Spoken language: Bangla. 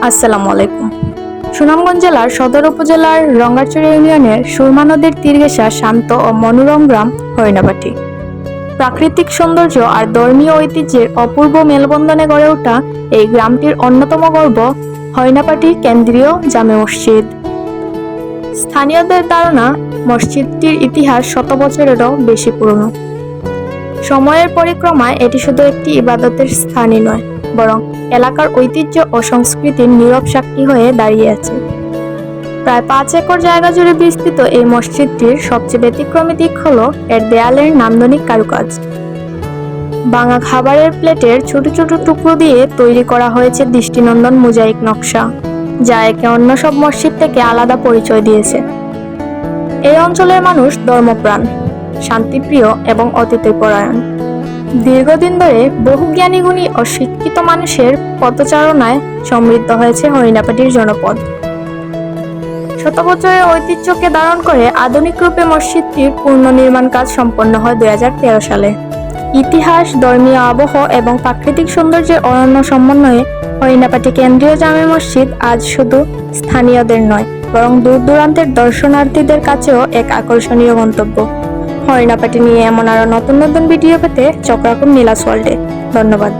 আসসালামু আলাইকুম। সুনামগঞ্জ জেলার সদর উপজেলার রঙ্গারচর ইউনিয়নের সুরমা নদীর তীর ঘেঁষা শান্ত ও মনোরম গ্রাম হরিণাপাটি। প্রাকৃতিক সৌন্দর্য আর ধর্মীয় ঐতিহ্যের অপূর্ব মেলবন্ধনে গড়ে ওঠা এই গ্রামটির অন্যতম গর্ব হরিণাপাটি কেন্দ্রীয় জামে মসজিদ। স্থানীয়দের ধারণা, মসজিদটির ইতিহাস শত বছরেরও বেশি পুরনো। সময়ের পরিক্রমায় এটি শুধু একটি ইবাদতের স্থানই নয়, বরং এলাকার ঐতিহ্য ও সংস্কৃতির নীরব সাক্ষী হয়ে দাঁড়িয়ে আছে। প্রায় 5 একর জায়গা জুড়ে বিস্তৃত এই মসজিদটির সবচেয়ে ব্যতিক্রমী দিক হলো এর দেয়ালের নান্দনিক কারুকাজ। ভাঙা খাবারের প্লেটের ছোট ছোট টুকরো দিয়ে তৈরি করা হয়েছে দৃষ্টিনন্দন মোজাইক নকশা, যা একে অন্য সব মসজিদ থেকে আলাদা পরিচয় দিয়েছে। এই অঞ্চলের মানুষ ধর্মপ্রাণ, শান্তিপ্রিয় এবং অতিথিপরায়ণ। দীর্ঘদিন ধরে বহু জ্ঞানী গুণী ও শিক্ষিত মানুষের পদচারণায় সমৃদ্ধ হয়েছে হরিণাপাটির জনপদ। শত বছরের ঐতিহ্যকে ধারণ করে আধুনিক রূপে মসজিদটির পুনর্নির্মাণ কাজ সম্পন্ন হয় 2013 সালে। ইতিহাস, ধর্মীয় আবহ এবং প্রাকৃতিক সৌন্দর্যের অনন্য সমন্বয়ে হরিণাপাটি কেন্দ্রীয় জামে মসজিদ আজ শুধু স্থানীয়দের নয়, বরং দূর দূরান্তের দর্শনার্থীদের কাছেও এক আকর্ষণীয় গন্তব্য। হরিণাপাটি নিয়ে এমন আরো নতুন নতুন ভিডিও পেতে চোখ রাখুন নীলাস ওয়ার্ল্ডে। ধন্যবাদ।